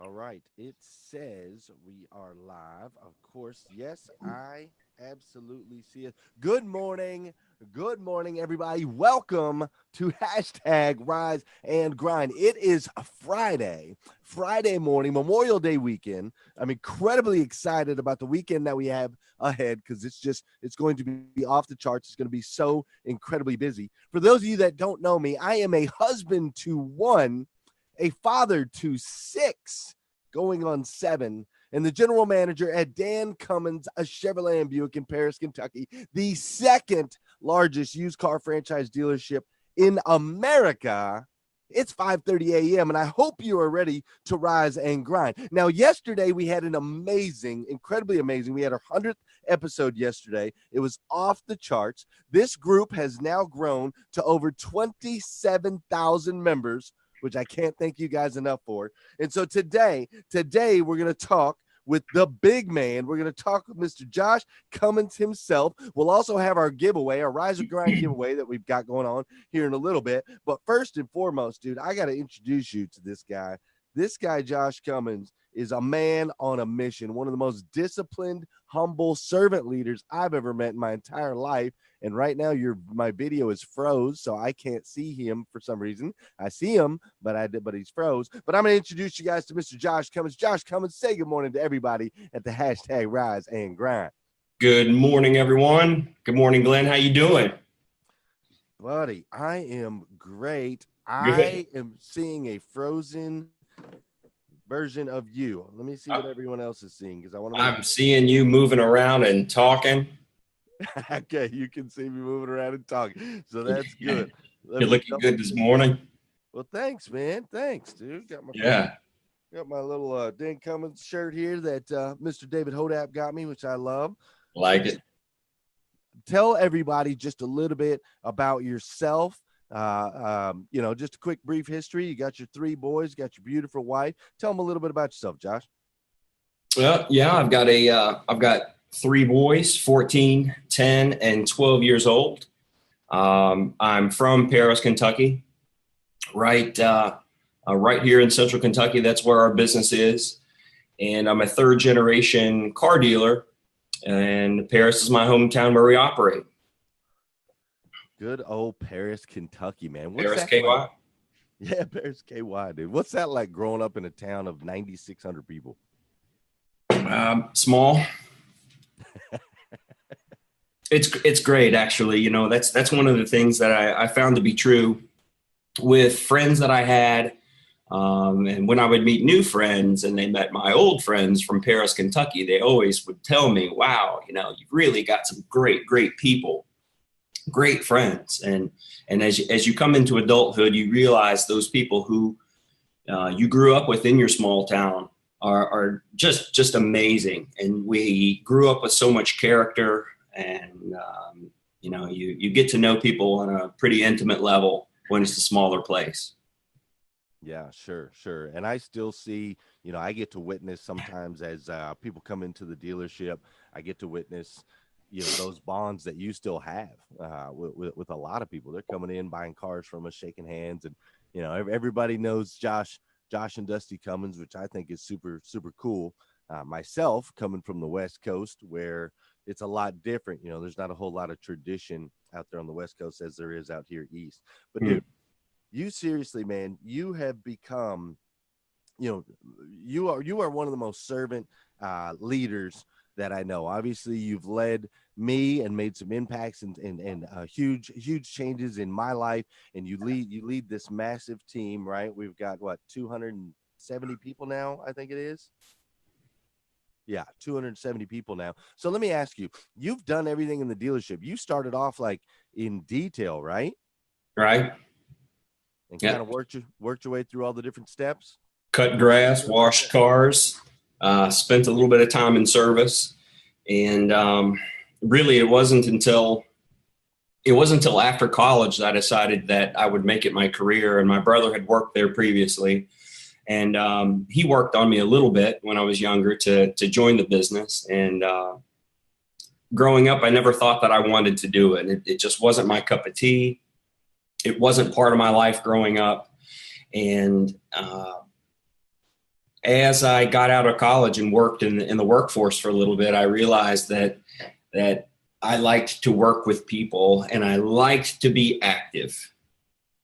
All right. It says we are live. Of course, yes, I absolutely see it. Good morning. Good morning, everybody. Welcome to hashtag Rise and Grind. It is a Friday morning, Memorial Day weekend. I'm incredibly excited about the weekend that we have ahead because it's going to be off the charts. It's going to be so incredibly busy. For those of you that don't know me, I am a husband to one, a father to six, going on seven, and the general manager at Dan Cummins, a Chevrolet and Buick in Paris, Kentucky, the second largest used car franchise dealership in America. It's 5:30 a.m. and I hope you are ready to rise and grind. Now, yesterday we had an amazing, incredibly amazing. We had our 100th episode yesterday. It was off the charts. This group has now grown to over 27,000 members, which I can't thank you guys enough for. And so today we're going to talk with the big man. We're going to talk with Mr. Josh Cummins himself. We'll also have our giveaway, our Rise and Grind giveaway that we've got going on here in a little bit. But first and foremost, dude, I got to introduce you to this guy. This guy, Josh Cummins, is a man on a mission, one of the most disciplined, humble servant leaders I've ever met in my entire life. And right now, my video is froze, so I can't see him for some reason. I see him, but he's froze. But I'm going to introduce you guys to Mr. Josh Cummins. Josh Cummins, say good morning to everybody at the hashtag Rise and Grind. Good morning, everyone. Good morning, Glenn. How you doing? Buddy, I am great. Good. I am seeing a frozen version of you. Let me see what everyone else is seeing because I want to. I'm seeing you moving around and talking. Okay, you can see me moving around and talking, so that's good. You're looking good this morning. Well, thanks, man. Thanks, dude. Got my little Dan Cummins shirt here that Mr. David Hodap got me, which I love. Like it. Tell everybody just a little bit about yourself. Just a quick brief history. You got your three boys, got your beautiful wife. Tell them a little bit about yourself, Josh. Well, yeah, I've got three boys, 14, 10, and 12 years old. I'm from Paris, Kentucky, right here in central Kentucky. That's where our business is. And I'm a third generation car dealer, and Paris is my hometown where we operate. Good old Paris, Kentucky, man. What's Paris, KY? Like? Yeah, Paris, KY, dude. What's that like growing up in a town of 9,600 people? Small. It's great, actually. You know, that's one of the things that I found to be true with friends that I had. And when I would meet new friends and they met my old friends from Paris, Kentucky, they always would tell me, wow, you know, you've really got some great people, great friends. And as you come into adulthood, you realize those people who you grew up with in your small town are just amazing. And we grew up with so much character, and you get to know people on a pretty intimate level when it's a smaller place. Yeah, sure. And I still see, I get to witness sometimes as people come into the dealership, I get to witness, those bonds that you still have with a lot of people. They're coming in, buying cars from us, shaking hands. And, everybody knows Josh and Dusty Cummins, which I think is super, super cool. Myself, coming from the West Coast, where it's a lot different. There's not a whole lot of tradition out there on the West Coast as there is out here east. But, dude, you seriously, man, you have become, you are one of the most servant leaders that I know. Obviously, you've led me and made some impacts and huge changes in my life. And you lead this massive team, right? We've got 270 people now, I think it is. Yeah, 270 people now. So let me ask you, you've done everything in the dealership. You started off like in detail, right? Right. And kind of worked your way through all the different steps. Cut grass, washed cars, spent a little bit of time in service. And really it wasn't until after college that I decided that I would make it my career. And my brother had worked there previously. And he worked on me a little bit when I was younger to join the business. And growing up, I never thought that I wanted to do it. It just wasn't my cup of tea. It wasn't part of my life growing up. And as I got out of college and worked in the workforce for a little bit, I realized that I liked to work with people and I liked to be active.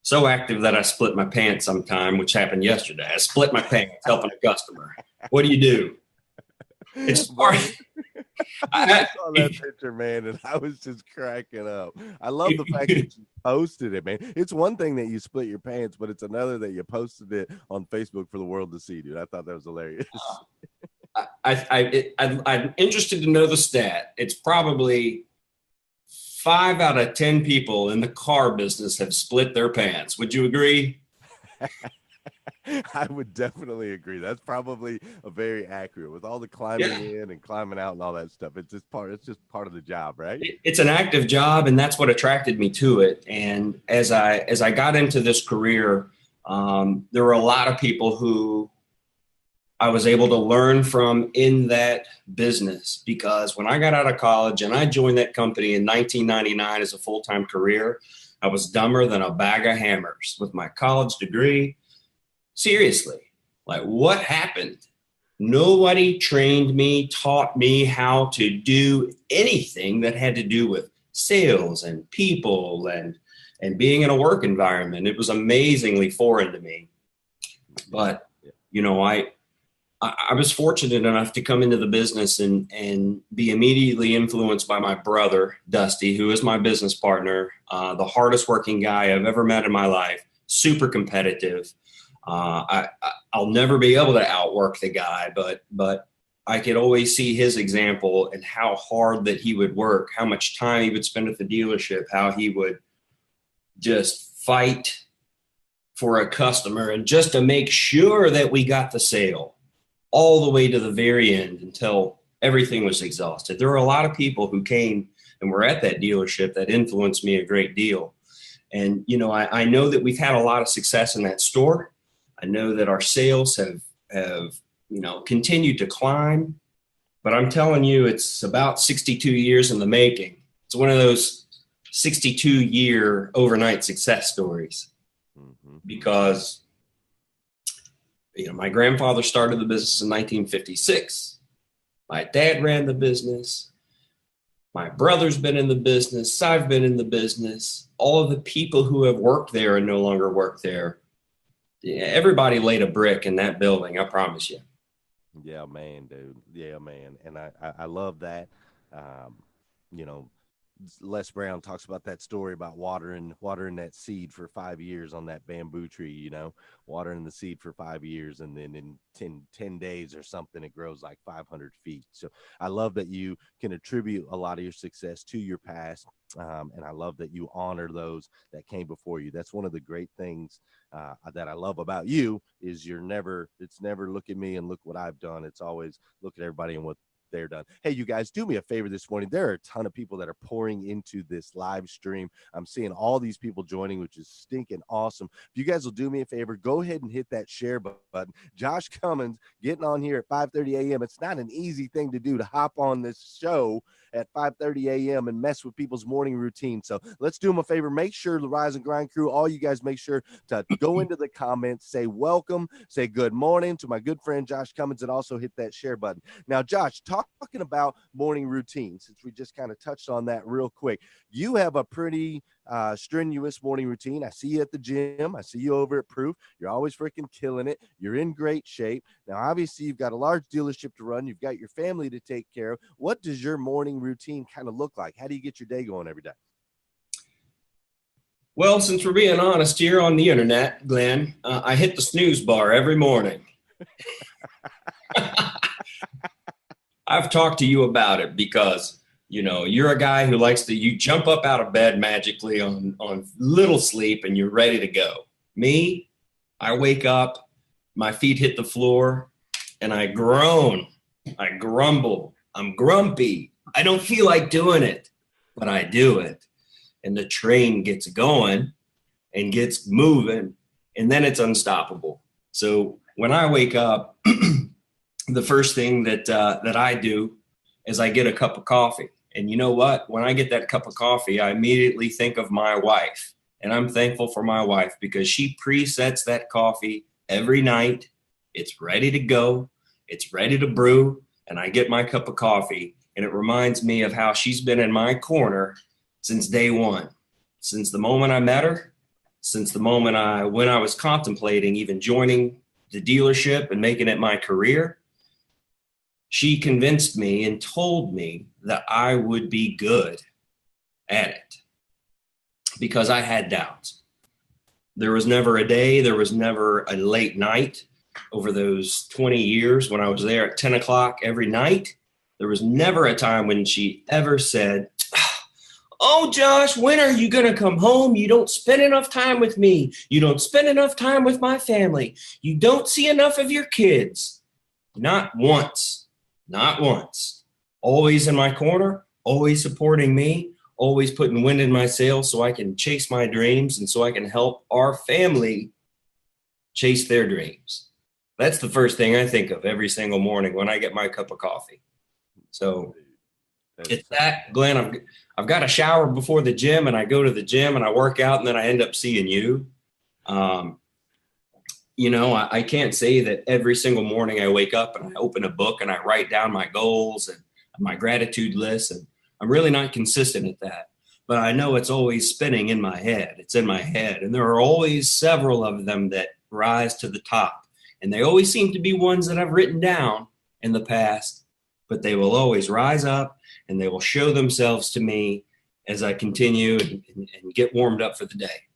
So active that I split my pants sometime, which happened yesterday. I split my pants helping a customer. What do you do? It's hard. Man, I saw that picture, man, and I was just cracking up. I love the fact that you posted it, man. It's one thing that you split your pants, but it's another that you posted it on Facebook for the world to see, dude. I thought that was hilarious. I'm interested to know the stat. It's probably 5 out of 10 people in the car business have split their pants. Would you agree? I would definitely agree. That's probably a very accurate with all the climbing in and climbing out and all that stuff. It's just part of the job, right? It's an active job, and that's what attracted me to it. And as I got into this career, there were a lot of people who I was able to learn from in that business, because when I got out of college and I joined that company in 1999 as a full-time career, I was dumber than a bag of hammers with my college degree. Seriously, like, what happened? Nobody trained me, taught me how to do anything that had to do with sales and people and being in a work environment. It was amazingly foreign to me. But, you know, I was fortunate enough to come into the business and be immediately influenced by my brother, Dusty, who is my business partner, the hardest working guy I've ever met in my life, super competitive. I'll never be able to outwork the guy, but I could always see his example and how hard that he would work, how much time he would spend at the dealership, how he would just fight for a customer and just to make sure that we got the sale all the way to the very end until everything was exhausted. There were a lot of people who came and were at that dealership that influenced me a great deal. And, you know, I know that we've had a lot of success in that store. I know that our sales have continued to climb, but I'm telling you, it's about 62 years in the making. It's one of those 62-year overnight success stories, because, you know, my grandfather started the business in 1956. My dad ran the business. My brother's been in the business. I've been in the business. All of the people who have worked there and no longer work there, everybody laid a brick in that building, I promise you. Yeah, man, dude. Yeah, man. And I love that. You know, Les Brown talks about that story about watering that seed for 5 years on that bamboo tree, you know, watering the seed for 5 years. And then in 10 days or something, it grows like 500 feet. So I love that you can attribute a lot of your success to your past. And I love that you honor those that came before you. That's one of the great things that I love about you is it's never look at me and look what I've done. It's always look at everybody and what they're done. Hey, you guys, do me a favor this morning. There are a ton of people that are pouring into this live stream. I'm seeing all these people joining, which is stinking awesome. If you guys will do me a favor, go ahead and hit that share button. Josh Cummins getting on here at 5:30 a.m. It's not an easy thing to do to hop on this show at 5:30 a.m. and mess with people's morning routine. So let's do them a favor. Make sure the Rise and Grind crew, all you guys, make sure to go into the comments, say welcome, say good morning to my good friend Josh Cummins, and also hit that share button. Now, Josh, talking about morning routine, since we just kind of touched on that real quick, you have a pretty strenuous morning routine. I see you at the gym. I see you over at Proof. You're always freaking killing it. You're in great shape. Now, obviously, you've got a large dealership to run. You've got your family to take care of. What does your morning routine kind of look like? How do you get your day going every day? Well, since we're being honest here on the internet, Glenn, I hit the snooze bar every morning. I've talked to you about it because, you know, you're a guy who likes to, you jump up out of bed magically on little sleep and you're ready to go. Me, I wake up, my feet hit the floor, and I groan, I grumble, I'm grumpy. I don't feel like doing it, but I do it. And the train gets going and gets moving, and then it's unstoppable. So when I wake up, the first thing that I do is I get a cup of coffee. And you know what? When I get that cup of coffee, I immediately think of my wife. And I'm thankful for my wife because she presets that coffee every night. It's ready to go. It's ready to brew. And I get my cup of coffee. And it reminds me of how she's been in my corner since day one, since the moment I met her, since the moment when I was contemplating even joining the dealership and making it my career. She convinced me and told me that I would be good at it because I had doubts. There was never a day, there was never a late night over those 20 years when I was there at 10 o'clock every night. There was never a time when she ever said, "Oh, Josh, when are you going to come home? You don't spend enough time with me. You don't spend enough time with my family. You don't see enough of your kids." Not once, not once. Always in my corner, always supporting me, always putting wind in my sails so I can chase my dreams and so I can help our family chase their dreams. That's the first thing I think of every single morning when I get my cup of coffee. So it's that, Glenn. I've got a shower before the gym, and I go to the gym and I work out, and then I end up seeing you. Um, I can't say that every single morning I wake up and I open a book and I write down my goals and my gratitude list, and I'm really not consistent at that. But I know it's always spinning in my head. It's in my head, and there are always several of them that rise to the top, and they always seem to be ones that I've written down in the past, but they will always rise up and they will show themselves to me as I continue and get warmed up for the day.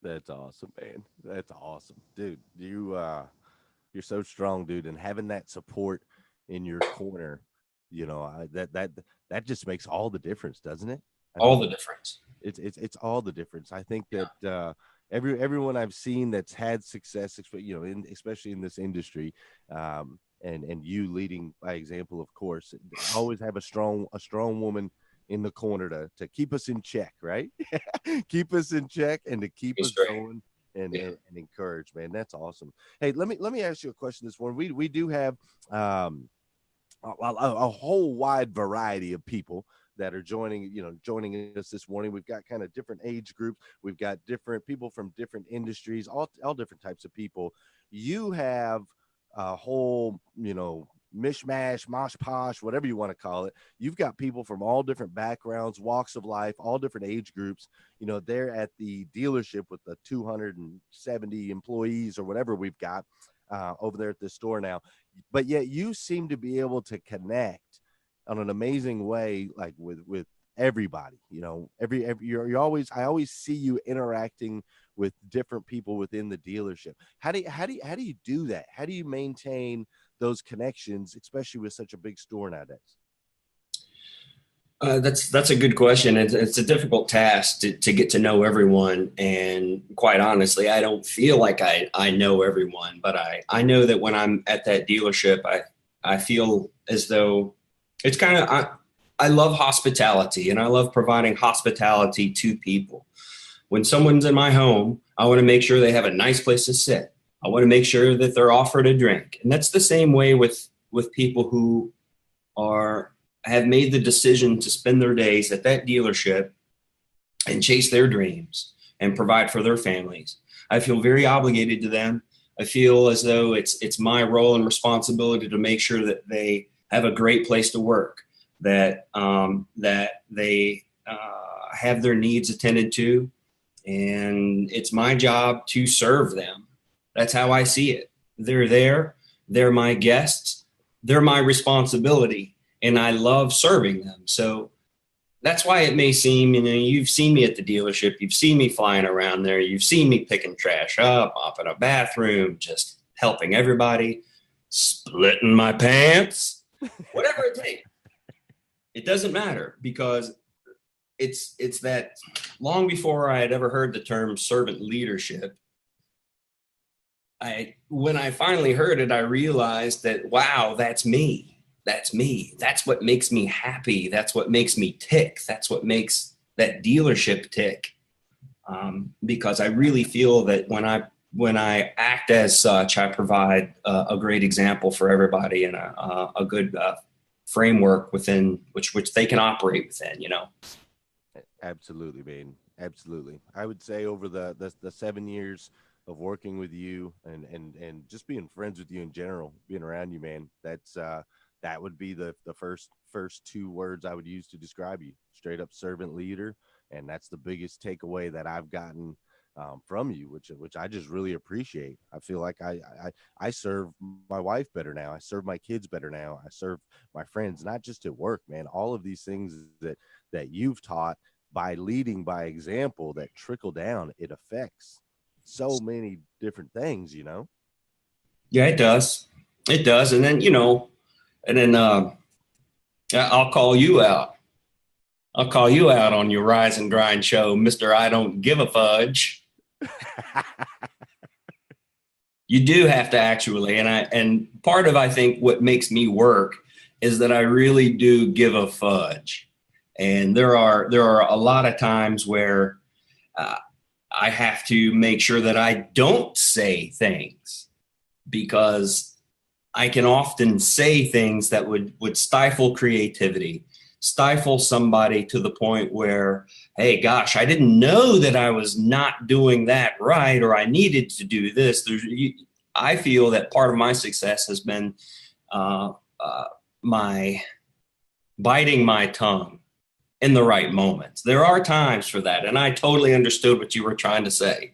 That's awesome, man. That's awesome, dude. You're so strong, dude, and having that support in your corner, that just makes all the difference, doesn't it? I All mean, the difference. it's all the difference. I think Yeah. that everyone I've seen that's had success, especially in this industry, and you leading by example, of course, always have a strong woman in the corner to keep us in check, right? Keep us in check and to keep Be us straight. going and, Yeah. and encourage, man. That's awesome. Hey, let me ask you a question this morning. We do have um a whole wide variety of people that are joining us this morning. We've got kind of different age groups. We've got different people from different industries, all different types of people. You have a whole, mishmash, mosh posh, whatever you want to call it. You've got people from all different backgrounds, walks of life, all different age groups. They're at the dealership with the 270 employees or whatever we've got over there at the store now, but yet you seem to be able to connect on an amazing way, like with everybody. Every you're always I always see you interacting with different people within the dealership. How do you do that? How do you maintain those connections, especially with such a big store nowadays? That's a good question. It's a difficult task to get to know everyone, and quite honestly, I don't feel like I know everyone, but I know that when I'm at that dealership, I feel as though it's kind of I love hospitality, and I love providing hospitality to people. When someone's in my home, I want to make sure they have a nice place to sit. I want to make sure that they're offered a drink, and that's the same way with people who are have made the decision to spend their days at that dealership and chase their dreams and provide for their families. I feel very obligated to them. I feel as though it's my role and responsibility to make sure that they have a great place to work, that they have their needs attended to, and it's my job to serve them. That's how I see it. They're there. They're my guests. They're my responsibility, and I love serving them. So that's why it may seem, you've seen me at the dealership, you've seen me flying around there, you've seen me picking trash up, mopping a bathroom, just helping everybody, splitting my pants, whatever it takes. It doesn't matter because it's that long before I had ever heard the term servant leadership. When I finally heard it, I realized that, wow, that's me. That's me. That's what makes me happy. That's what makes me tick. That's what makes that dealership tick. Because I really feel that when I act as such, I provide a great example for everybody and a good framework within which they can operate within. Absolutely, man. Absolutely. I would say over the 7 years of working with you and just being friends with you in general, being around you, man. That would be the first two words I would use to describe you. Straight up servant leader, and that's the biggest takeaway that I've gotten from you, which I just really appreciate. I feel like I serve my wife better now. I serve my kids better now. I serve my friends, not just at work, man. All of these things that you've taught by leading by example that trickle down, it affects so many different things, you know? Yeah, it does. It does. And then, I'll call you out. I'll call you out on your Rise and Grind show, Mr. I Don't Give a Fudge. You do have to actually, and part of I think what makes me work is that I really do give a fudge. And there are a lot of times where uh, I have to make sure that I don't say things because I can often say things that would stifle creativity, stifle somebody to the point where, hey, gosh, I didn't know that I was not doing that right, or I needed to do this. I feel that part of my success has been uh, uh, my biting my tongue in the right moments. There are times for that, and I totally understood what you were trying to say.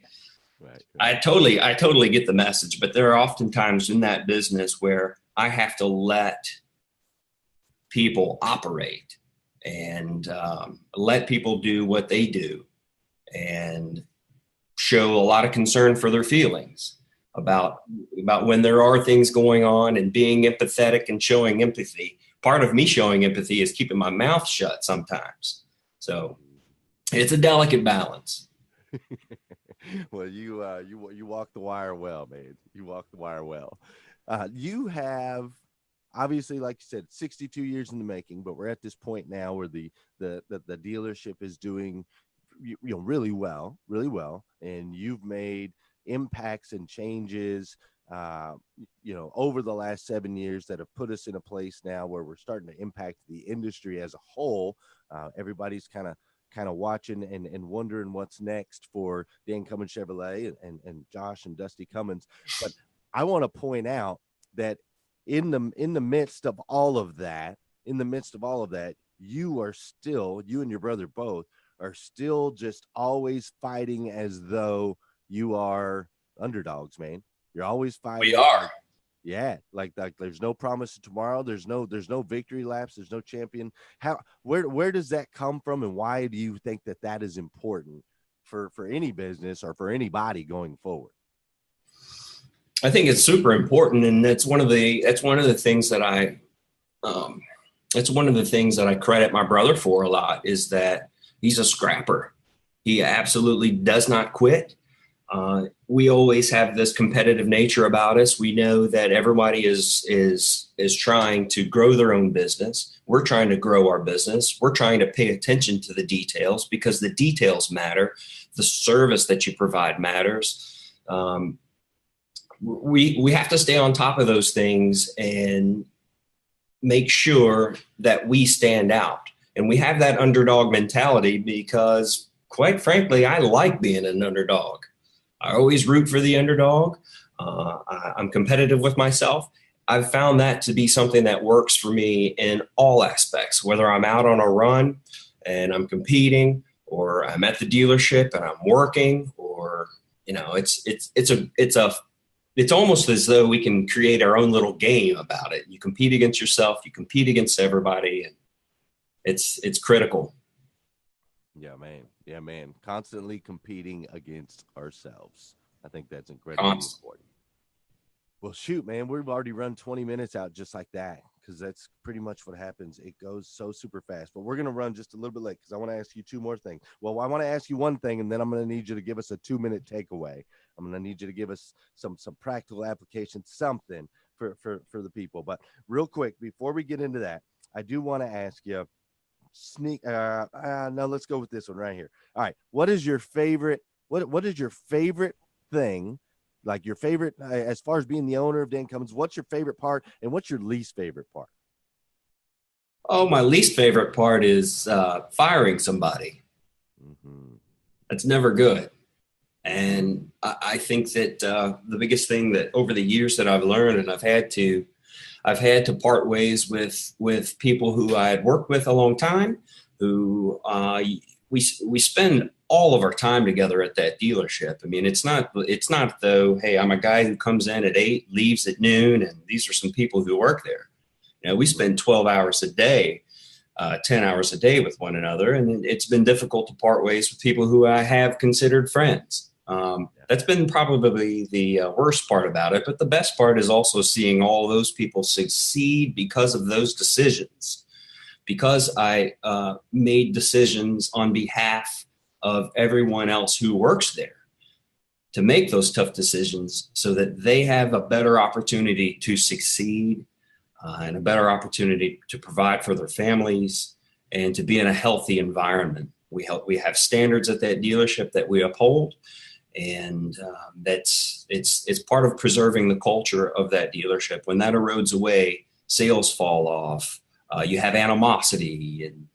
Right, I right. totally get the message, but there are often times in that business where I have to let people operate and let people do what they do and show a lot of concern for their feelings about about when there are things going on and being empathetic and showing empathy. Part of me showing empathy is keeping my mouth shut sometimes. So it's a delicate balance. Well, you walk the wire well, man. You walk the wire well. You have obviously, like you said, 62 years in the making, but we're at this point now where the dealership is doing really well, and you've made impacts and changes uh over the last 7 years that have put us in a place now where we're starting to impact the industry as a whole. Everybody's kind of watching and wondering what's next for Dan Cummins Chevrolet and Josh and Dusty Cummins. But I want to point out that in the midst of all of that, you and your brother both are still just always fighting as though you are underdogs, man. You're always We fighting are. like, yeah, like there's no promise of tomorrow. There's no victory laps. There's no champion. Where does that come from, and why do you think that is important for any business or for anybody going forward? I think it's super important, and that's one of the things that um, that's one of the things that I credit my brother for a lot is that he's a scrapper. He absolutely does not quit. We always have this competitive nature about us. We know that everybody is trying to grow their own business. We're trying to grow our business. We're trying to pay attention to the details because the details matter. The service that you provide matters. We have to stay on top of those things and make sure that we stand out. And we have that underdog mentality because, quite frankly, I like being an underdog. I always root for the underdog. I'm competitive with myself. I've found that to be something that works for me in all aspects, whether I'm out on a run and I'm competing, or I'm at the dealership and I'm working, or it's almost as though we can create our own little game about it. You compete against yourself, you compete against everybody, and it's critical. Yeah, man. Yeah, man. Constantly competing against ourselves. I think that's incredibly Constant. important. Well, shoot, man, we've already run 20 minutes out just like that because that's pretty much what happens. It goes so super fast, but we're going to run just a little bit late because I want to ask you two more things. Well, I want to ask you one thing, and then I'm going to need you to give us a 2 minute takeaway. I'm going to need you to give us some practical application, something for the people. But real quick, before we get into that, I do want to ask you no, let's go with this one right here. All right, what is your favorite thing, like your favorite as far as being the owner of Dan Cummins? What's your favorite part, and what's your least favorite part? Oh, my least favorite part is firing somebody. Mm-hmm. That's never good. And I think that the biggest thing that over the years that I've learned, and I've had to part ways with people who I had worked with a long time, who we spend all of our time together at that dealership. I mean, it's not though, hey, I'm a guy who comes in at 8, leaves at noon, and these are some people who work there. You know, we spend 12 hours a day, 10 hours a day with one another, and it's been difficult to part ways with people who I have considered friends. That's been probably the worst part about it, but the best part is also seeing all those people succeed because of those decisions, because I made decisions on behalf of everyone else who works there to make those tough decisions so that they have a better opportunity to succeed and a better opportunity to provide for their families and to be in a healthy environment. We have standards at that dealership that we uphold, and it's part of preserving the culture of that dealership. When that erodes away, sales fall off. You have animosity, and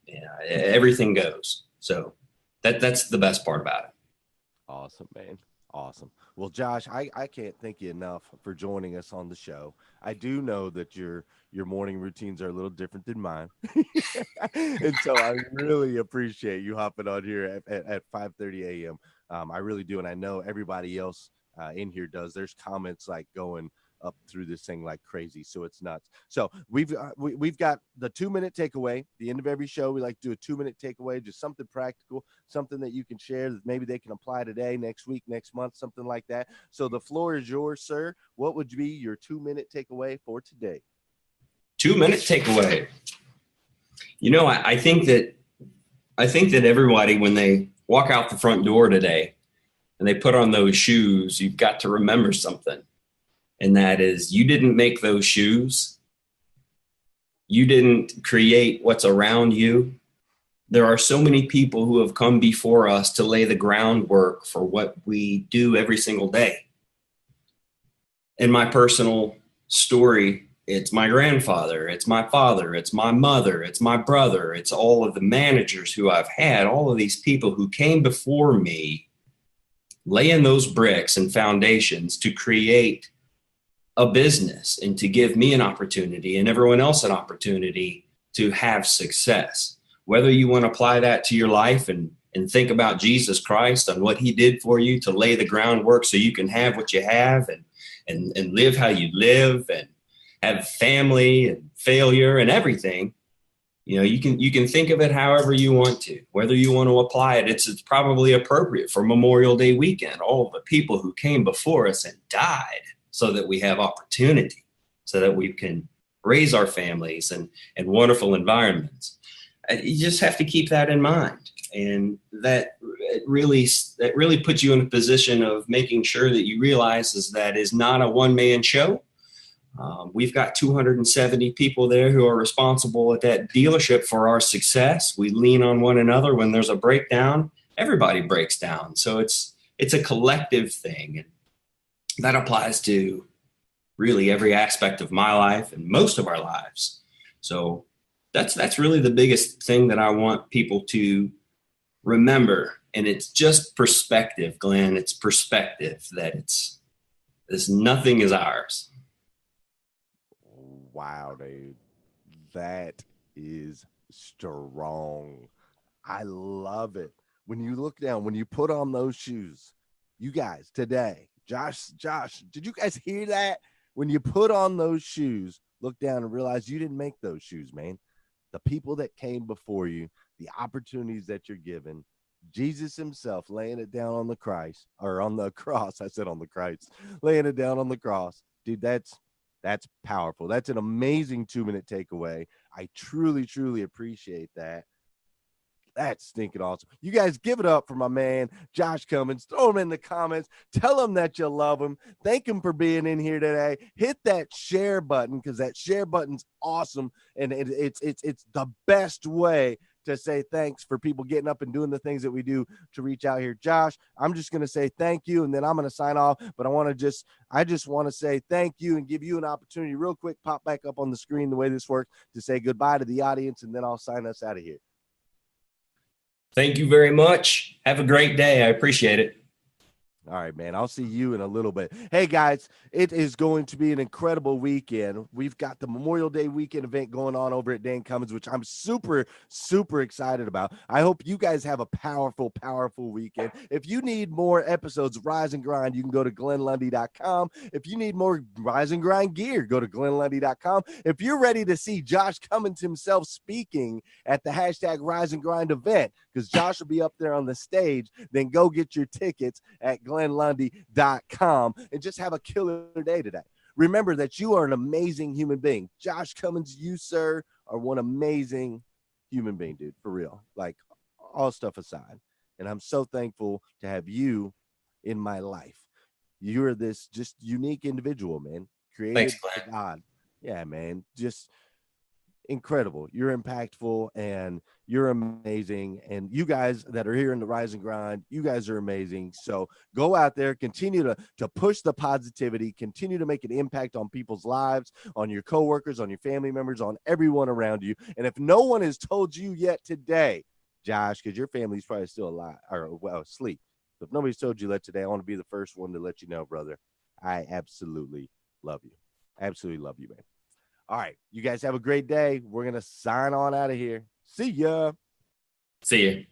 everything goes. So that's the best part about it. Awesome, man. Awesome. Well, Josh, I can't thank you enough for joining us on the show. I do know that your morning routines are a little different than mine. And so I really appreciate you hopping on here at 5:30 a.m. I really do. And I know everybody else in here does. There's comments like going up through this thing like crazy, so it's nuts. So we've got the 2-minute takeaway. The end of every show, we like to do a 2-minute takeaway, just something practical, something that you can share that maybe they can apply today, next week, next month, something like that. So the floor is yours, sir. What would be your 2-minute takeaway for today? 2-minute takeaway. You know, I think that everybody, when they walk out the front door today and they put on those shoes, you've got to remember something. And that is, you didn't make those shoes. You didn't create what's around you. There are so many people who have come before us to lay the groundwork for what we do every single day. In my personal story, it's my grandfather, it's my father, it's my mother, it's my brother, it's all of the managers who I've had, all of these people who came before me, laying those bricks and foundations to create a business and to give me an opportunity and everyone else an opportunity to have success. Whether you want to apply that to your life and think about Jesus Christ and what he did for you to lay the groundwork so you can have what you have and live how you live and have family and failure and everything. You know, you can think of it however you want to. Whether you want to apply it, it's probably appropriate for Memorial Day weekend. All of the people who came before us and died so that we have opportunity, so that we can raise our families and wonderful environments. You just have to keep that in mind. And that really puts you in a position of making sure that you realize that is not a one-man show. We've got 270 people there who are responsible at that dealership for our success. We lean on one another. When there's a breakdown, everybody breaks down. So it's a collective thing. And that applies to really every aspect of my life and most of our lives. So that's really the biggest thing that I want people to remember. And it's just perspective, Glenn. It's perspective that nothing is ours. Wow, dude. That is strong. I love it. When you look down, when you put on those shoes, you guys today, Josh, did you guys hear that? When you put on those shoes, look down and realize you didn't make those shoes, man. The people that came before you, the opportunities that you're given, Jesus himself laying it down on the Christ, or on the cross. I said on the Christ, laying it down on the cross. Dude, that's powerful. That's an amazing 2-minute takeaway. I truly, truly appreciate that. That's stinking awesome. You guys give it up for my man, Josh Cummins. Throw him in the comments. Tell him that you love him. Thank him for being in here today. Hit that share button because that share button's awesome. And it's the best way to say thanks for people getting up and doing the things that we do to reach out here. Josh, I'm just going to say thank you, and then I'm going to sign off. But I just want to say thank you and give you an opportunity real quick, pop back up on the screen the way this works, to say goodbye to the audience, and then I'll sign us out of here. Thank you very much. Have a great day. I appreciate it. All right, man. I'll see you in a little bit. Hey, guys, it is going to be an incredible weekend. We've got the Memorial Day weekend event going on over at Dan Cummins, which I'm super, super excited about. I hope you guys have a powerful, powerful weekend. If you need more episodes of Rise and Grind, you can go to glennlundy.com. If you need more Rise and Grind gear, go to glennlundy.com. If you're ready to see Josh Cummins himself speaking at the hashtag Rise and Grind event, because Josh will be up there on the stage, then go get your tickets at glennlundy.com and just have a killer day today. Remember that you are an amazing human being. Josh Cummins, you, sir, are one amazing human being, dude, for real. Like, all stuff aside. And I'm so thankful to have you in my life. You're this just unique individual, man, Thanks, created by Glenn. God. Yeah, man, just incredible. You're impactful and you're amazing. And you guys that are here in the Rise and Grind, you guys are amazing. So go out there, continue to push the positivity, continue to make an impact on people's lives, on your coworkers, on your family members, on everyone around you. And if no one has told you yet today, Josh, because your family's probably still alive or well asleep. So if nobody's told you that today, I want to be the first one to let you know, brother. I absolutely love you. Absolutely love you, man. All right. You guys have a great day. We're going to sign on out of here. See ya. See you.